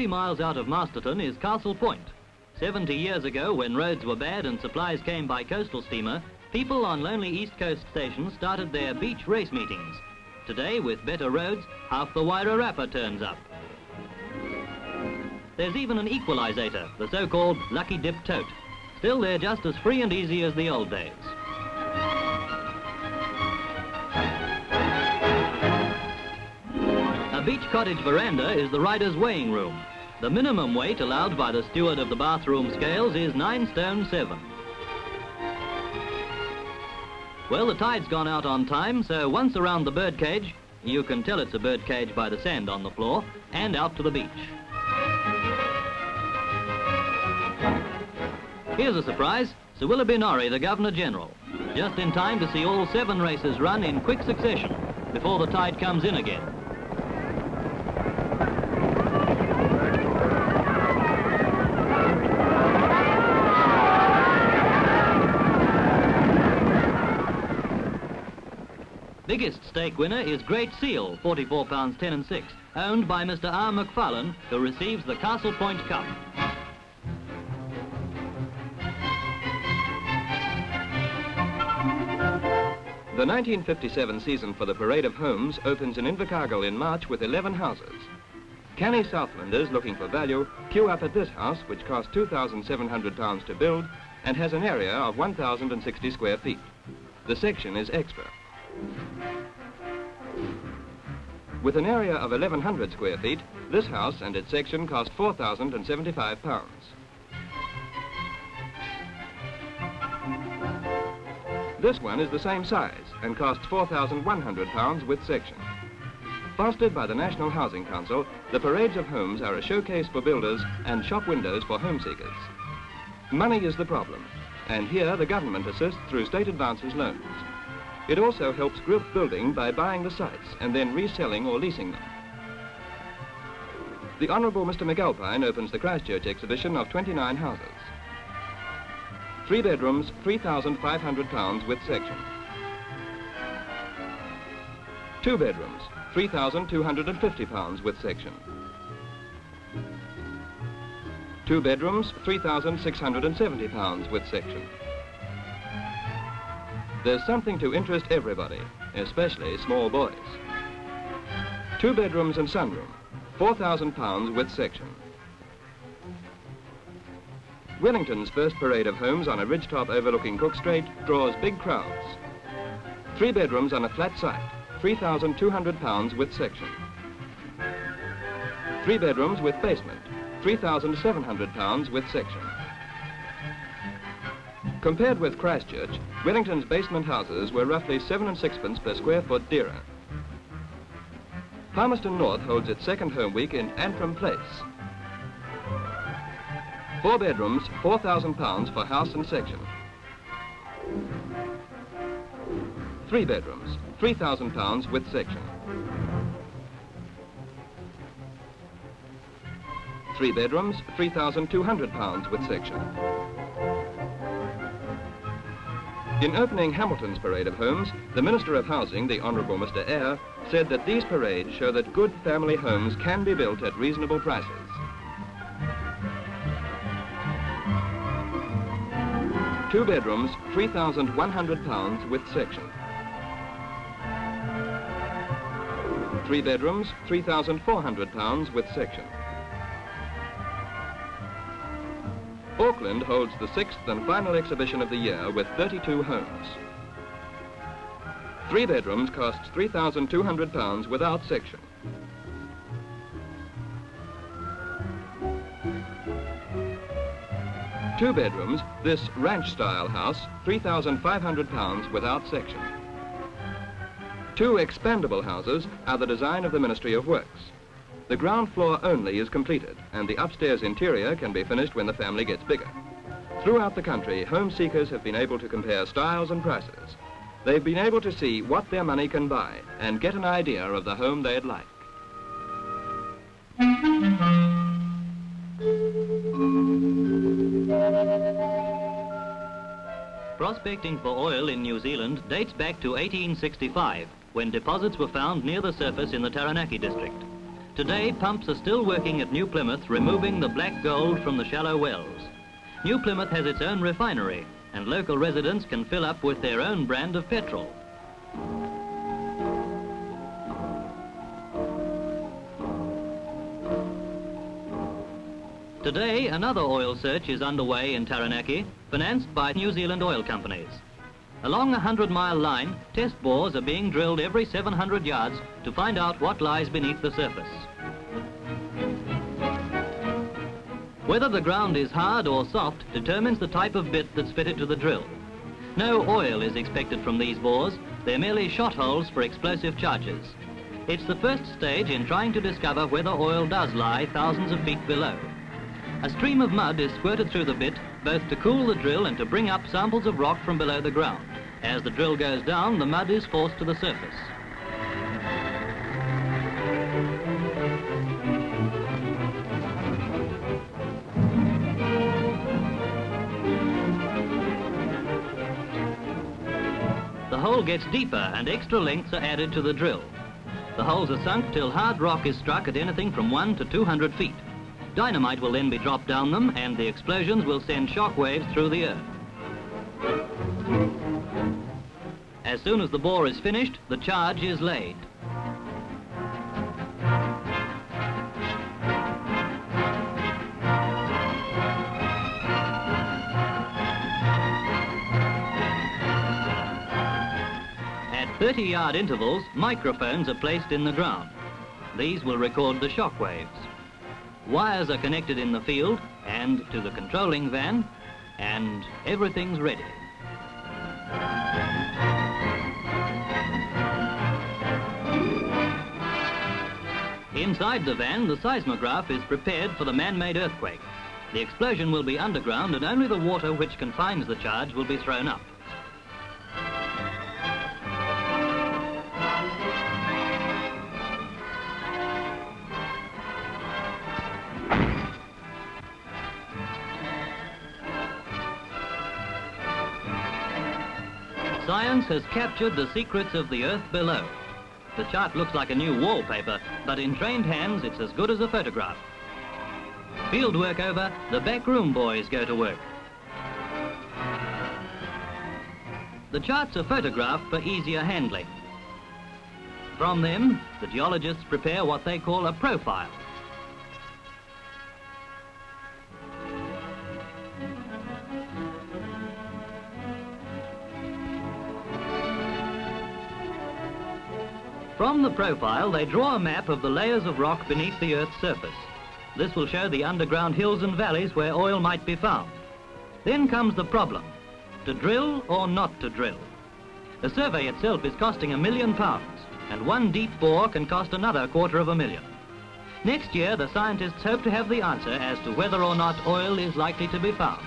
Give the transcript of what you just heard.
20 miles out of Masterton is Castlepoint. 70 years ago, when roads were bad and supplies came by coastal steamer, people on lonely East Coast stations started their beach race meetings. Today, with better roads, half the Wairarapa turns up. There's even an equalisator, the so-called lucky dip tote. Still, they're just as free and easy as the old days. A beach cottage veranda is the rider's weighing room. The minimum weight allowed by the steward of the bathroom scales is 9 stone 7. Well, the tide's gone out on time, so once around the birdcage, you can tell it's a birdcage by the sand on the floor, and out to the beach. Here's a surprise, Sir Willoughby Norrie, the Governor-General, just in time to see all 7 races run in quick succession before the tide comes in again. Biggest stake winner is Great Seal, £44 10 and 6, owned by Mr. R. McFarlane, who receives the Castlepoint Cup. The 1957 season for the Parade of Homes opens in Invercargill in March with 11 houses. Canny Southlanders looking for value queue up at this house, which cost £2,700 to build and has an area of 1,060 square feet. The section is extra. With an area of 1,100 square feet, this house and its section cost £4,075. This one is the same size and costs £4,100 with section. Fostered by the National Housing Council, the Parades of Homes are a showcase for builders and shop windows for home seekers. Money is the problem, and here the government assists through state advances loans. It also helps group building by buying the sites and then reselling or leasing them. The Honourable Mr. McAlpine opens the Christchurch exhibition of 29 houses. 3 bedrooms, £3,500 with section. 2 bedrooms, £3,250 with section. 2 bedrooms, £3,670 with section. There's something to interest everybody, especially small boys. 2 bedrooms and sunroom, £4,000 with section. Wellington's first parade of homes on a ridgetop overlooking Cook Strait draws big crowds. 3 bedrooms on a flat site, £3,200 with section. 3 bedrooms with basement, £3,700 with section. Compared with Christchurch, Wellington's basement houses were roughly 7 and 6pence per square foot dearer. Palmerston North holds its second home week in Antrim Place. 4 bedrooms, £4,000 for house and section. 3 bedrooms, £3,000 with section. 3 bedrooms, £3,200 with section. In opening Hamilton's Parade of Homes, the Minister of Housing, the Honourable Mr. Eyre, said that these parades show that good family homes can be built at reasonable prices. Two bedrooms, £3,100 with section. 3 bedrooms, £3,400 with section. Auckland holds the 6th and final exhibition of the year with 32 homes. 3 bedrooms costs £3,200 without section. Two bedrooms, this ranch-style house, £3,500 without section. 2 expandable houses are the design of the Ministry of Works. The ground floor only is completed, and the upstairs interior can be finished when the family gets bigger. Throughout the country, home seekers have been able to compare styles and prices. They've been able to see what their money can buy and get an idea of the home they'd like. Prospecting for oil in New Zealand dates back to 1865, when deposits were found near the surface in the Taranaki district. Today, pumps are still working at New Plymouth, removing the black gold from the shallow wells. New Plymouth has its own refinery, and local residents can fill up with their own brand of petrol. Today, another oil search is underway in Taranaki, financed by New Zealand oil companies. Along a 100-mile line, test bores are being drilled every 700 yards to find out what lies beneath the surface. Whether the ground is hard or soft determines the type of bit that's fitted to the drill. No oil is expected from these bores, they're merely shot holes for explosive charges. It's the first stage in trying to discover whether oil does lie thousands of feet below. A stream of mud is squirted through the bit, both to cool the drill and to bring up samples of rock from below the ground. As the drill goes down, the mud is forced to the surface. The hole gets deeper and extra lengths are added to the drill. The holes are sunk till hard rock is struck at anything from 1 to 200 feet. Dynamite will then be dropped down them and the explosions will send shock waves through the earth. As soon as the bore is finished, the charge is laid. At 30-yard intervals, microphones are placed in the ground. These will record the shock waves. Wires are connected in the field and to the controlling van, and everything's ready. Inside the van, the seismograph is prepared for the man-made earthquake. The explosion will be underground and only the water which confines the charge will be thrown up. Science has captured the secrets of the earth below. The chart looks like a new wallpaper, but in trained hands it's as good as a photograph. Field work over, the backroom boys go to work. The charts are photographed for easier handling. From them, the geologists prepare what they call a profile. From the profile, they draw a map of the layers of rock beneath the Earth's surface. This will show the underground hills and valleys where oil might be found. Then comes the problem: to drill or not to drill. The survey itself is costing £1 million, and one deep bore can cost another $250,000. Next year, the scientists hope to have the answer as to whether or not oil is likely to be found.